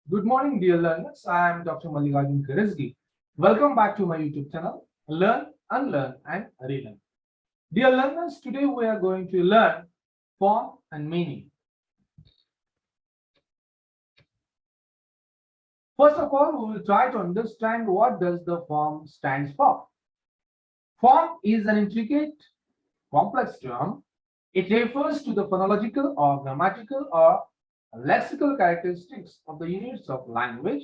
Good morning, dear learners. I am Dr. Mallikarjun Karajgi. Welcome back to my YouTube channel, Learn, Unlearn, and Relearn. Dear learners, today we are going to learn form and meaning. First of all, we will try to understand what does the form stands for. Form is an intricate, complex term. It refers to the phonological or grammatical or lexical characteristics of the units of language,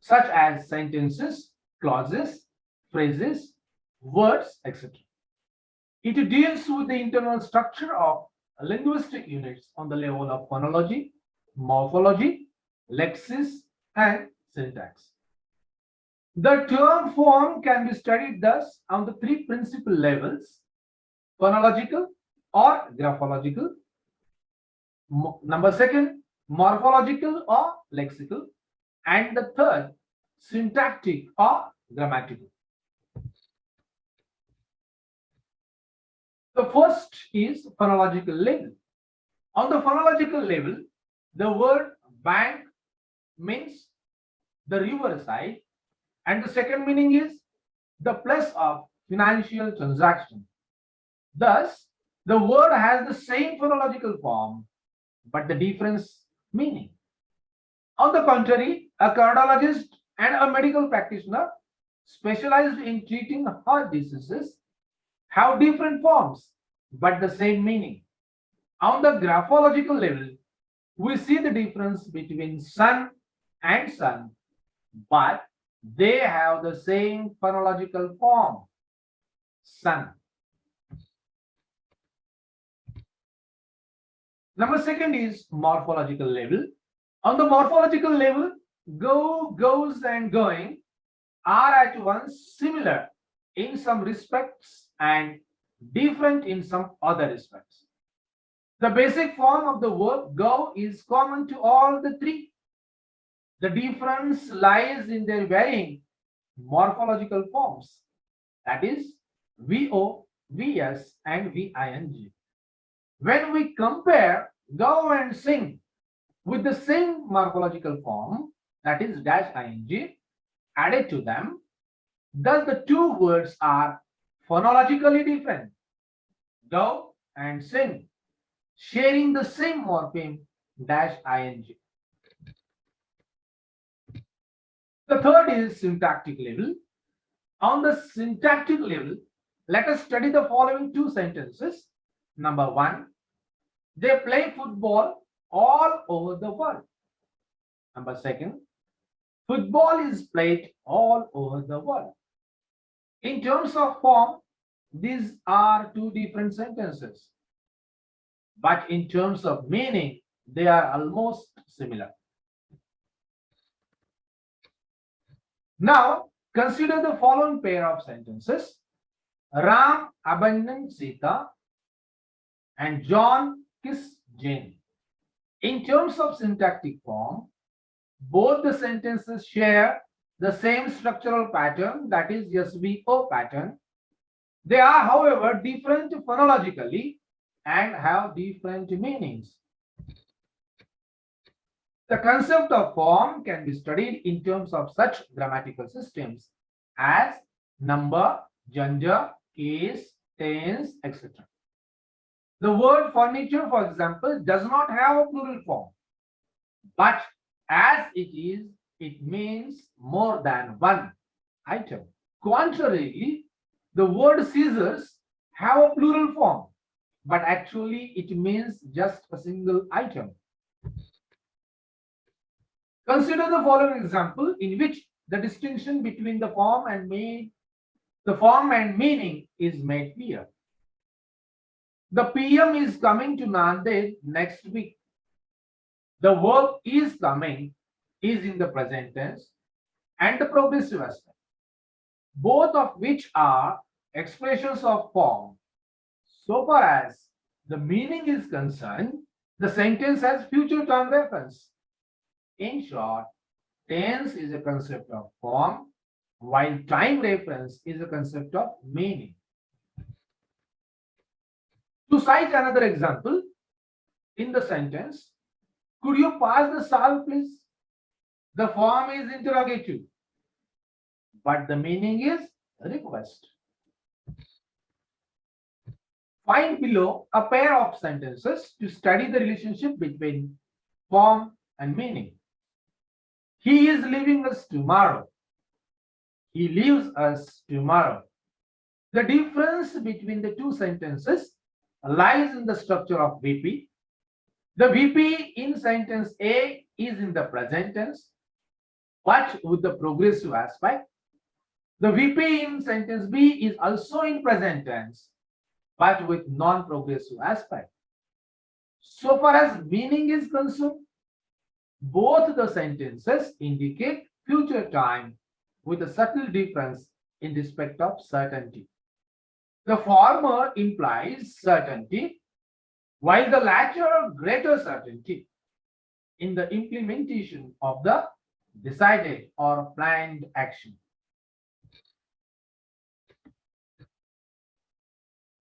such as sentences, clauses, phrases, words, etc. It deals with the internal structure of linguistic units on the level of phonology, morphology, lexis, and syntax. The term form can be studied thus on the three principal levels: phonological or graphological, number second, morphological or lexical, and the third, syntactic or grammatical. The first is phonological level. On the phonological level, the word bank means the river side, and the second meaning is the place of financial transaction. Thus, the word has the same phonological form, but the difference meaning. On the contrary, a cardiologist and a medical practitioner specialized in treating heart diseases have different forms but the same meaning. On the graphological level, we see the difference between sun and sun, but they have the same phonological form, sun. Number second is morphological level. On the morphological level, go, goes, and going are at once similar in some respects and different in some other respects. The basic form of the verb go is common to all the three. The difference lies in their varying morphological forms, that is, VO, VS, and VING. When we compare go and sing with the same morphological form, that is dash ing, added to them, thus the two words are phonologically different. Go and sing, sharing the same morpheme dash ing. The third is syntactic level. On the syntactic level, let us study the following two sentences. Number one, they play football all over the world. Number second, football is played all over the world. In terms of form, these are two different sentences, but in terms of meaning, they are almost similar. Now, consider the following pair of sentences. Ram abandoned Sita and John kissed Jane. In terms of syntactic form, both the sentences share the same structural pattern, that is SVO pattern. They are, however, different phonologically and have different meanings. The concept of form can be studied in terms of such grammatical systems as number, gender, case, tense, etc. The word furniture, for example, does not have a plural form, but as it is, it means more than one item. Contrarily, the word scissors have a plural form, but actually it means just a single item. Consider the following example in which the distinction between the form and meaning is made clear. The PM is coming to Nanded next week. The verb is coming is in the present tense and the progressive aspect, both of which are expressions of form. So far as the meaning is concerned, the sentence has future time reference. In short, tense is a concept of form, while time reference is a concept of meaning. To cite another example, in the sentence, could you pass the salt, please? The form is interrogative, but the meaning is request. Find below a pair of sentences to study the relationship between form and meaning. He is leaving us tomorrow. He leaves us tomorrow. The difference between the two sentences lies in the structure of VP. The VP in sentence A is in the present tense, but with the progressive aspect. The VP in sentence B is also in present tense, but with non-progressive aspect. So far as meaning is concerned, both the sentences indicate future time with a subtle difference in respect of certainty. The former implies certainty, while the latter greater certainty in the implementation of the decided or planned action.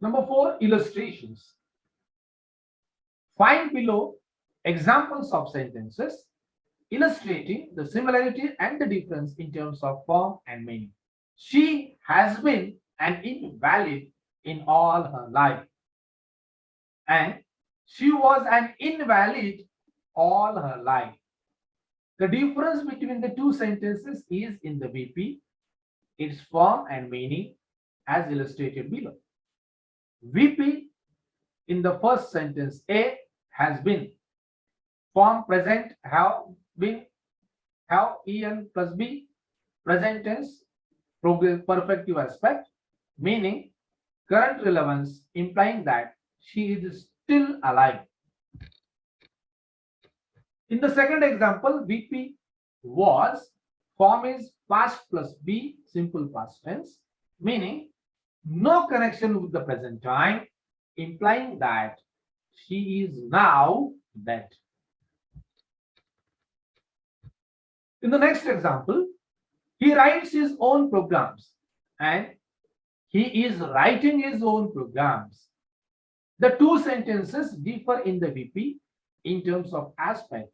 Number 4, illustrations. Find below examples of sentences illustrating the similarity and the difference in terms of form and meaning. She has been an invalid in all her life, and she was an invalid all her life. The difference between the two sentences is in the VP, its form and meaning as illustrated below. VP in the first sentence A has been, form present have been, have en plus b, present tense perfective aspect, meaning current relevance, implying that she is still alive. In the second example, VP was, form is past plus B, simple past tense, meaning no connection with the present time, implying that she is now dead. In the next example, he writes his own programs and he is writing his own programs. The two sentences differ in the VP in terms of aspect.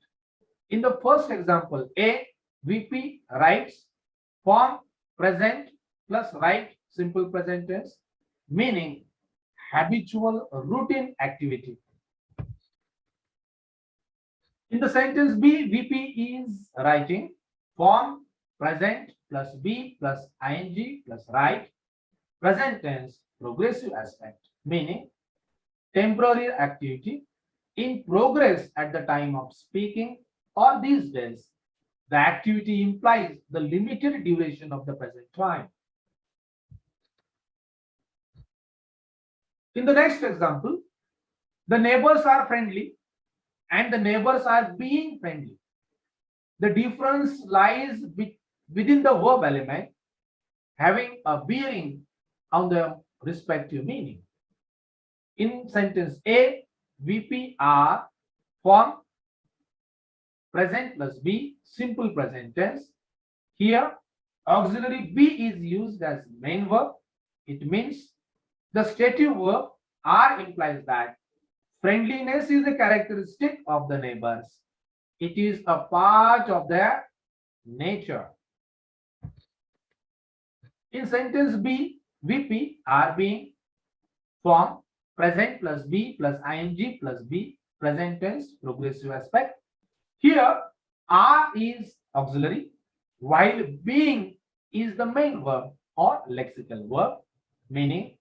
In the first example, A, VP writes, form present plus write, simple present tense, meaning habitual routine activity. In the sentence B, VP is writing, form present plus B plus ing plus write, present tense progressive aspect, meaning temporary activity in progress at the time of speaking, or these days the activity implies the limited duration of the present time. In the next example, the neighbors are friendly and the neighbors are being friendly. The difference lies within the verb element having a bearing on the respective meaning. In sentence A, VP are, form present plus B, simple present tense. Here, auxiliary B is used as main verb. It means the stative verb are implies that friendliness is a characteristic of the neighbors. It is a part of their nature. In sentence B, VP are being, form present plus B plus ing plus B, present tense progressive aspect. Here, are is auxiliary, while being is the main verb or lexical verb, meaning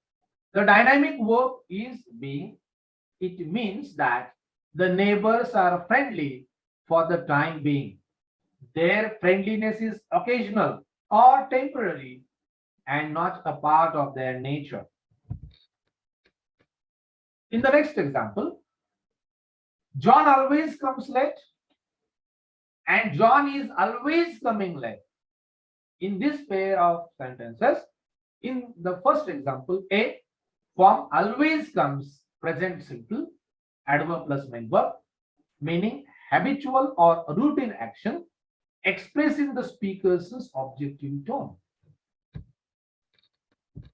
the dynamic verb is being. It means that the neighbors are friendly for the time being. Their friendliness is occasional or temporary and not a part of their nature. In the next example, John always comes late and John is always coming late. In this pair of sentences, in the first example, A, form always comes present simple, adverb plus main verb, meaning habitual or routine action expressing the speaker's objective tone.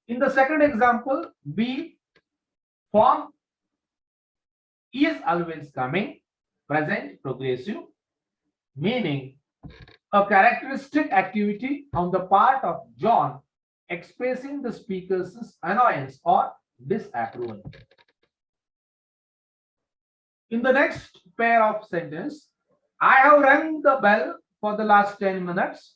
In the second example, B, form is always coming, present progressive, meaning a characteristic activity on the part of John expressing the speaker's annoyance or disapproval. In the next pair of sentence, I have rung the bell for the last 10 minutes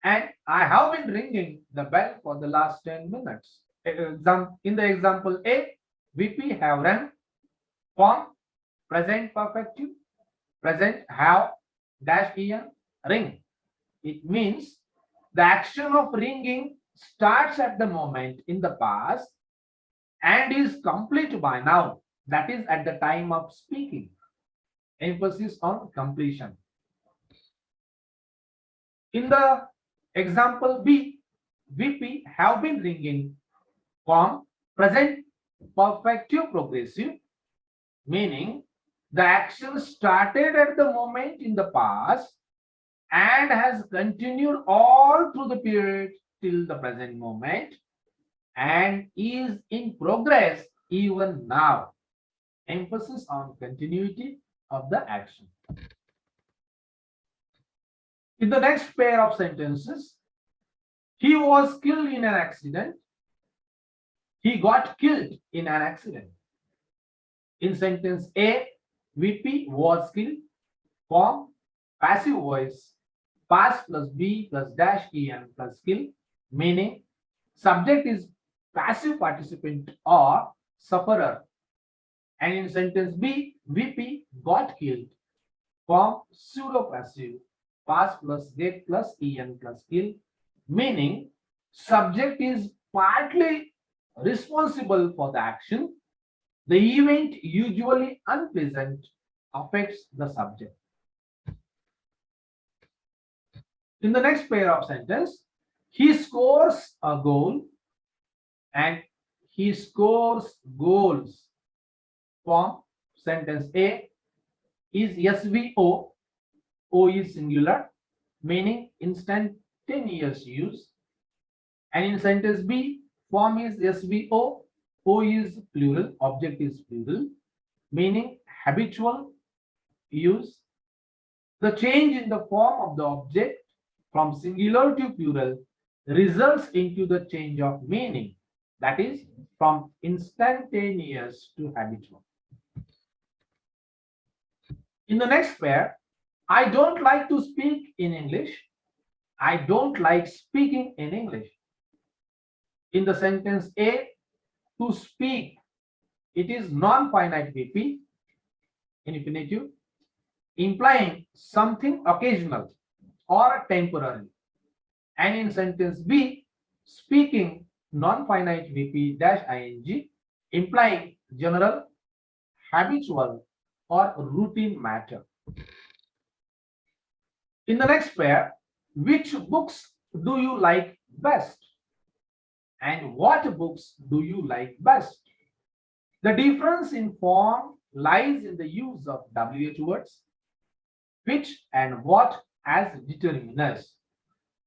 and I have been ringing the bell for the last 10 minutes. In the example A, VP have rung, form, present perfective, present have, dash en, ring. It means the action of ringing starts at the moment in the past and is complete by now, that is at the time of speaking. Emphasis on completion. In the example B, VP have been ringing, form, present perfective progressive, meaning the action started at the moment in the past and has continued all through the period till the present moment and is in progress even now. Emphasis on continuity of the action. In the next pair of sentences, he was killed in an accident. He got killed in an accident. In sentence A, VP was killed. Form, passive voice, past plus B plus dash en plus kill, meaning subject is passive participant or sufferer. And in sentence B, VP got killed. Form, pseudo passive, past plus get plus en plus kill, meaning subject is partly responsible for the action. The event, usually unpleasant, affects the subject. In the next pair of sentence, he scores a goal and he scores goals. Form, sentence A is SVO, O is singular, meaning instantaneous use. And in sentence B, form is SVO, O is plural, object is plural, meaning habitual use. The change in the form of the object from singular to plural results into the change of meaning, that is from instantaneous to habitual. In the next pair, I don't like to speak in English. I don't like speaking in English. In the sentence A, to speak, it is non-finite VP, infinitive, implying something occasional or temporary. And in sentence B, speaking, non-finite VP dash ing, implying general, habitual, or routine matter. In the next pair, which books do you like best? And what books do you like best? The difference in form lies in the use of WH words, which and what as determiners.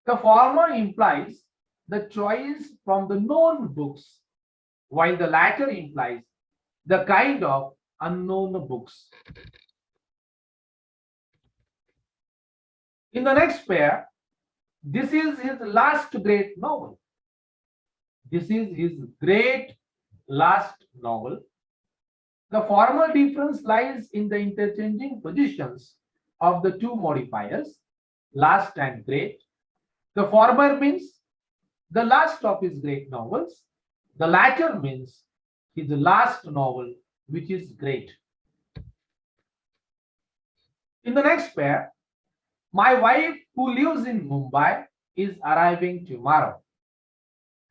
The former implies the choice from the known books, while the latter implies the kind of unknown books. In the next pair, this is his last great novel. This is his great last novel. The formal difference lies in the interchanging positions of the two modifiers, last and great. The former means the last of his great novels. The latter means his last novel, which is great. In the next pair, my wife who lives in Mumbai is arriving tomorrow.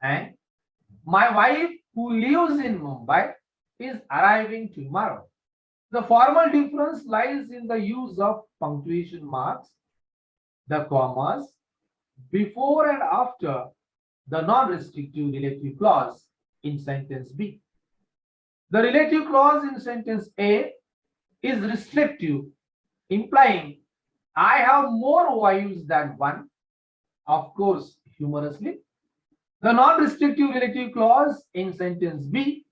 And my wife who lives in Mumbai is arriving tomorrow. The formal difference lies in the use of punctuation marks, the commas, before and after the non-restrictive relative clause in sentence B. The relative clause in sentence A is restrictive, implying I have more wives than one, of course, humorously. The non-restrictive relative clause in sentence B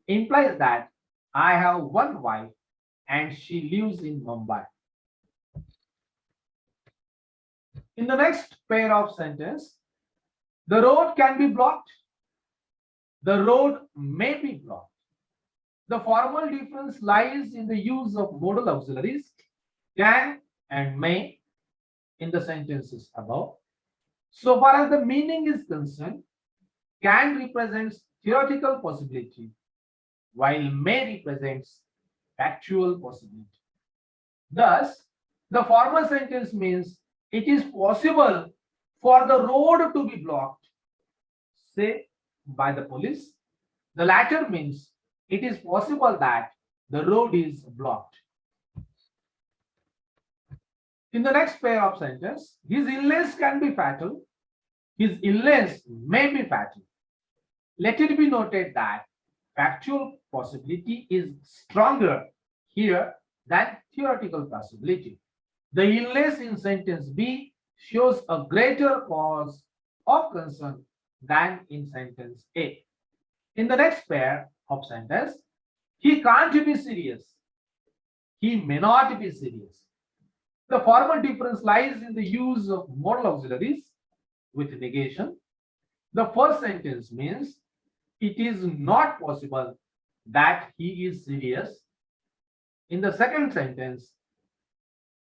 implies that I have one wife and she lives in Mumbai. In the next pair of sentence, the road can be blocked. The road may be blocked. The formal difference lies in the use of modal auxiliaries can and may in the sentences above. So far as the meaning is concerned, can represents theoretical possibility, while may represents factual possibility. Thus, the former sentence means it is possible for the road to be blocked, say by the police. The latter means it is possible that the road is blocked. In the next pair of sentence, his illness can be fatal. His illness may be fatal. Let it be noted that factual possibility is stronger here than theoretical possibility. The illness in sentence B shows a greater cause of concern than in sentence A. In the next pair of sentence, he can't be serious. He may not be serious. The formal difference lies in the use of modal auxiliaries with negation. The first sentence means it is not possible that he is serious. In the second sentence,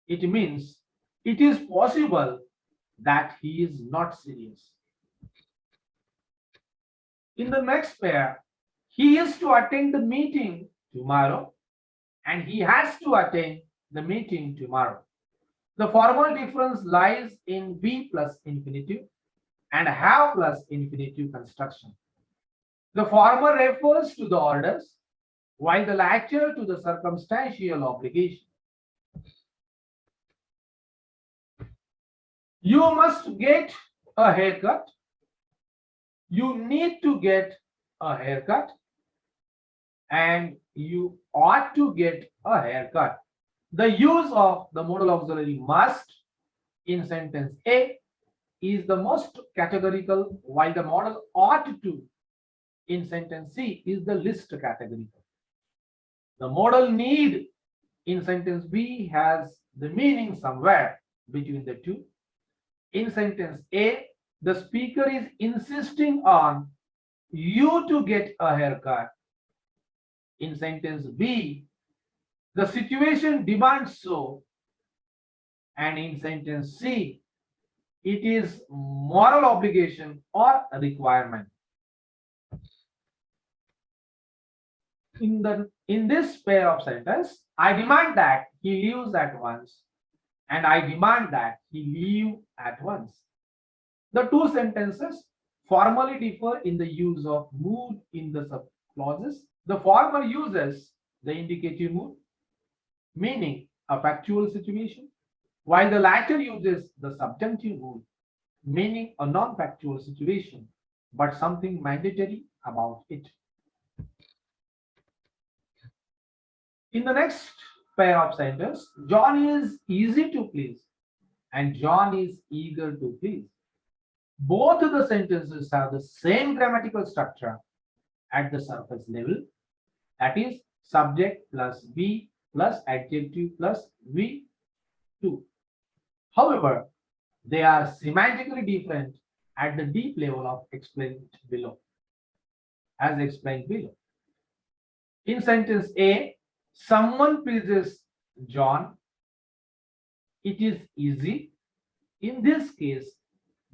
it means it is possible that he is not serious. In the next pair, he is to attend the meeting tomorrow and he has to attend the meeting tomorrow. The formal difference lies in be plus infinitive and have plus infinitive construction. The former refers to the orders, while the latter to the circumstantial obligation. You must get a haircut. You need to get a haircut. And you ought to get a haircut. The use of the modal auxiliary must in sentence A is the most categorical, while the modal ought to in sentence C is the least categorical. The modal need in sentence B has the meaning somewhere between the two. In sentence A, the speaker is insisting on you to get a haircut. In sentence B, the situation demands so. And in sentence C, it is moral obligation or requirement. In this pair of sentence, I demand that he leaves at once, and I demand that he leave at once. The two sentences formally differ in the use of mood in the subclauses. The former uses the indicative mood, meaning a factual situation, while the latter uses the subjunctive mood, meaning a non-factual situation, but something mandatory about it. In the next pair of sentences, John is easy to please and John is eager to please. Both of the sentences have the same grammatical structure at the surface level, that is subject plus be plus adjective plus V2. However, they are semantically different at the deep level of explained below, as explained below. In sentence A, someone pleases John. It is easy. In this case,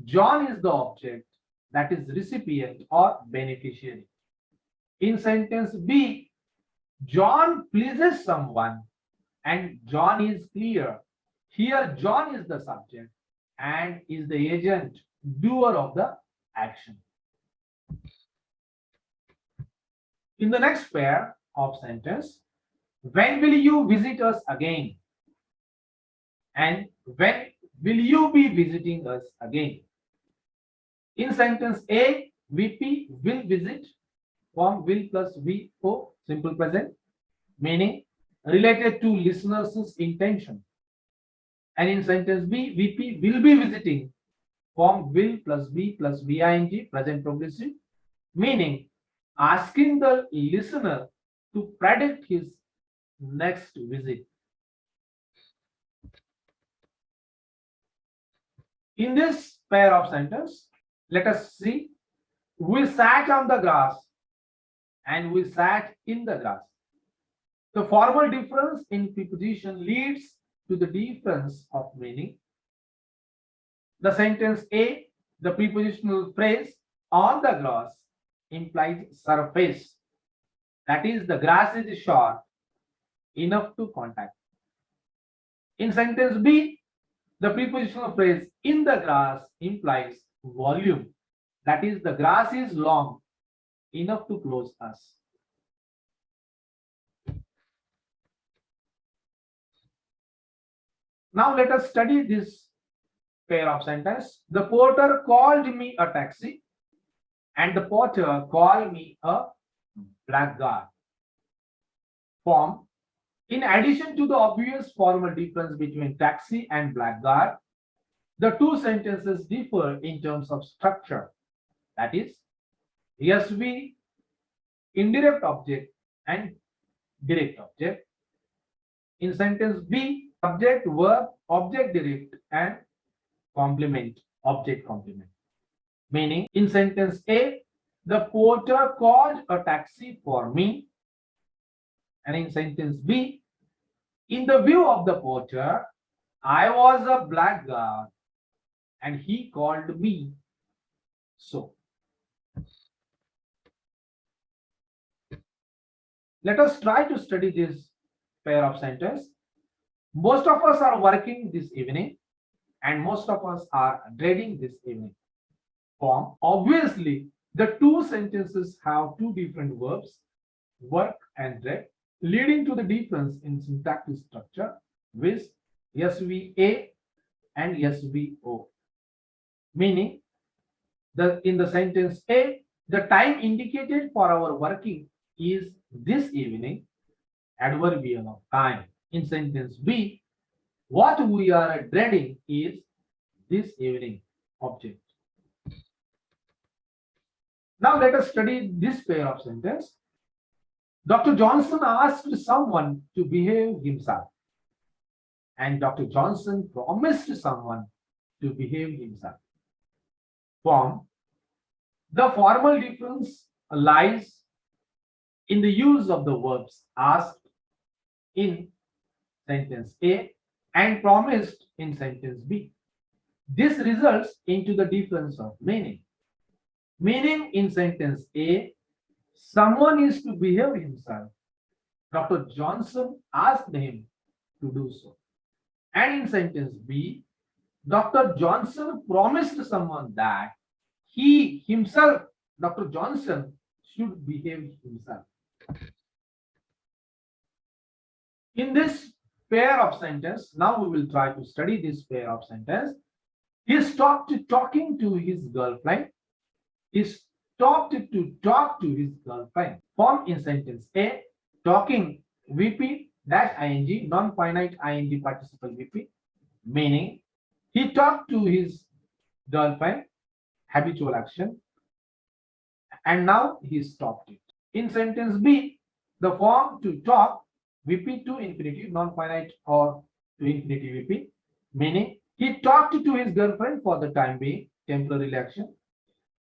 John is the object, that is recipient or beneficiary. In sentence B, John pleases someone and John is clear. Here, John is the subject and is the agent, doer of the action. In the next pair of sentence, when will you visit us again? And when will you be visiting us again? In sentence A, VP will visit, form will plus V4, simple present, meaning related to listener's intention. And in sentence B, VP will be visiting, form will plus B plus VING, present progressive, meaning asking the listener to predict his next visit. In this pair of sentences, let us see. We sat on the grass and we sat in the grass. The formal difference in preposition leads to the difference of meaning. The sentence A, the prepositional phrase on the grass implies surface. That is, the grass is short enough to contact. In sentence B, the prepositional phrase in the grass implies volume. That is, the grass is long enough to close us. Now let us study this pair of sentences. The porter called me a taxi and the porter called me a blackguard. Form. In addition to the obvious formal difference between taxi and blackguard, the two sentences differ in terms of structure. That is, SV, indirect object and direct object. In sentence B, subject, verb, object direct and complement, object complement. Meaning, in sentence A, the porter called a taxi for me. And in sentence B, in the view of the porter, I was a blackguard and he called me so. Let us try to study this pair of sentences. Most of us are working this evening and most of us are dreading this evening. Form. Obviously, the two sentences have two different verbs, work and dread, leading to the difference in syntactic structure with SVA and SVO. Meaning, in the sentence A, the time indicated for our working is this evening, adverbial of time. In sentence B, what we are dreading is this evening, object. Now let us study this pair of sentences. Dr. Johnson asked someone to behave himself, and Dr. Johnson promised someone to behave himself. Form. The formal difference lies in the use of the verbs asked in sentence A and promised in sentence B. This results into the difference of meaning. Meaning in sentence A, someone is to behave himself. Dr. Johnson asked him to do so. And in sentence B, Dr. Johnson promised someone that he himself, Dr. Johnson, should behave himself. In this pair of sentences, now we will try to study this pair of sentences. He stopped talking to his girlfriend. He stopped to talk to his girlfriend. Form in sentence A, talking, VP dash ing, non-finite ing participle VP, meaning he talked to his girlfriend, habitual action, and now he stopped it. In sentence B, the form to talk, VP to infinitive, non-finite or to infinitive VP, meaning he talked to his girlfriend for the time being, temporary action,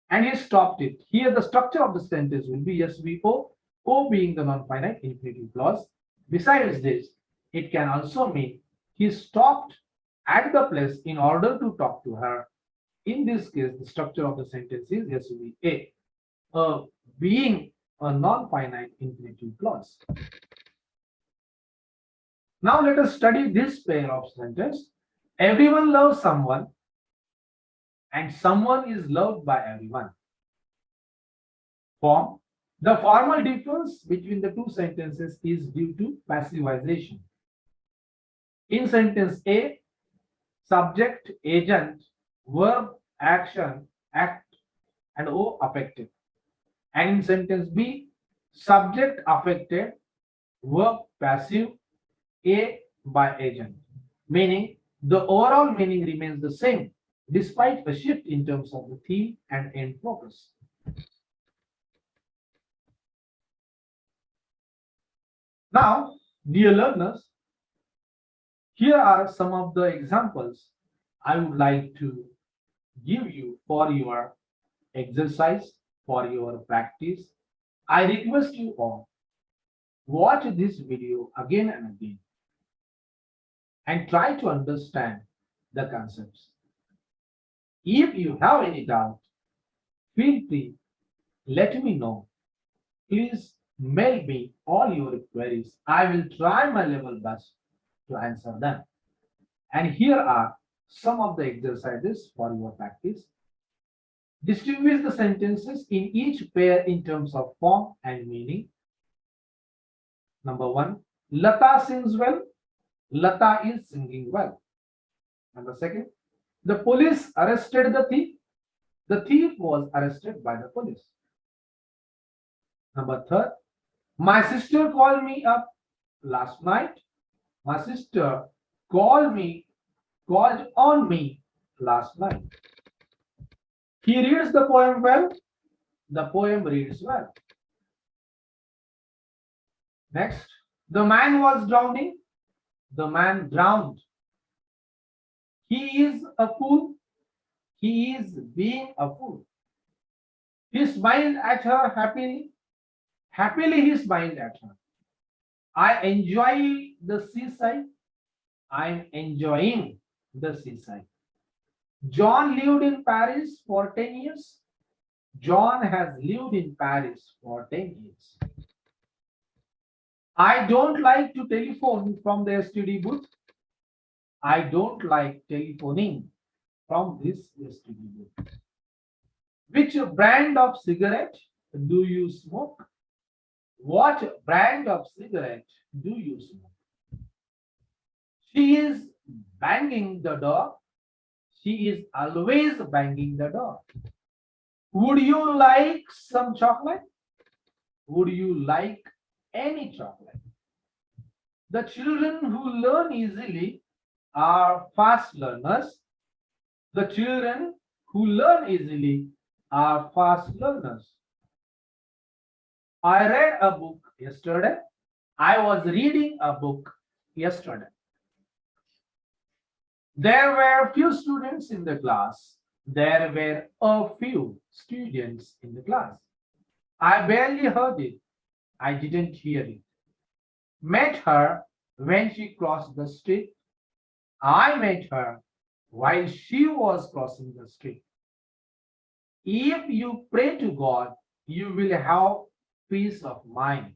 and he stopped it. Here the structure of the sentence will be SVO, O being the non-finite infinitive clause. Besides this, it can also mean he stopped at the place in order to talk to her. In this case, the structure of the sentence is SVA, being a non-finite infinitive clause. Now let us study this pair of sentences. Everyone loves someone and someone is loved by everyone. Form. The formal difference between the two sentences is due to passivization. In sentence A, subject, agent, verb, action, act, and O affected. And in sentence B, subject affected, verb passive, A by agent. Meaning the overall meaning remains the same despite a shift in terms of the theme and end focus. Now, dear learners, here are some of the examples I would like to give you for your exercise, for your practice. I request you all watch this video again and again and try to understand the concepts. If you have any doubt, feel free, let me know. Please mail me all your queries. I will try my level best to answer them. And here are some of the exercises for your practice. Distinguish the sentences in each pair in terms of form and meaning. Number one, Lata sings well. Lata is singing well. Number second, the police arrested the thief. The thief was arrested by the police. Number third, my sister called me up last night. My sister called me, called on me last night. He reads the poem well. The poem reads well. Next, the man was drowning. The man drowned. He is a fool. He is being a fool. He smiled at her happily. Happily he smiled at her. I enjoy the seaside. I'm enjoying the seaside. John lived in Paris for 10 years. John has lived in Paris for 10 years. I don't like to telephone from the STD booth. I don't like telephoning from this STD booth. Which brand of cigarette do you smoke? What brand of cigarette do you smoke? She is banging the door. She is always banging the door. Would you like some chocolate? Would you like any chocolate? The children who learn easily are fast learners. The children who learn easily are fast learners. I read a book yesterday. I was reading a book yesterday. There were few students in the class. There were a few students in the class. I barely heard it. I didn't hear it. Met her when she crossed the street. I met her while she was crossing the street. If you pray to God, you will have peace of mind.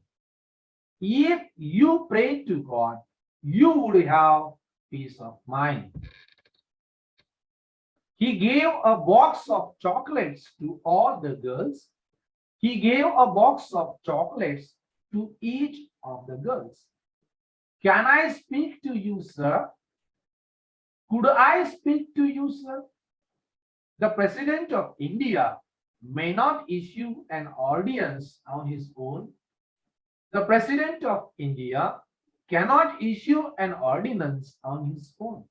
If you pray to God, you would have peace of mind. He gave a box of chocolates to all the girls. He gave a box of chocolates to each of the girls. Can I speak to you, sir? Could I speak to you, sir? The President of India may not issue an ordinance on his own. The President of India cannot issue an ordinance on his own.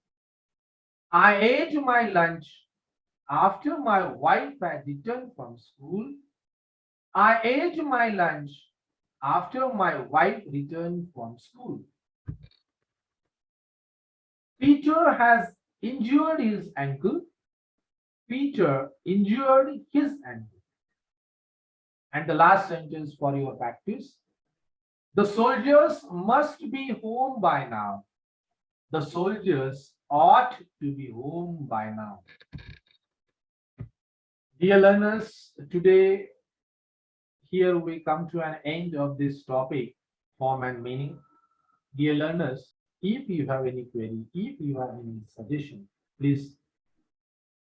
I ate my lunch after my wife had returned from school. I ate my lunch after my wife returned from school. Peter has injured his ankle. Peter injured his ankle. And the last sentence for your practice. The soldiers must be home by now. The soldiers ought to be home by now. Dear learners, today here we come to an end of this topic, form and meaning. Dear learners, if you have any query, if you have any suggestion, please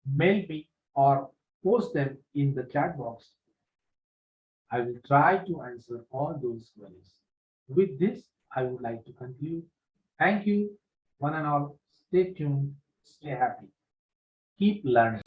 mail me or post them in the chat box. I will try to answer all those queries. With this, I would like to conclude. Thank you, one and all. Stay tuned, stay happy, keep learning.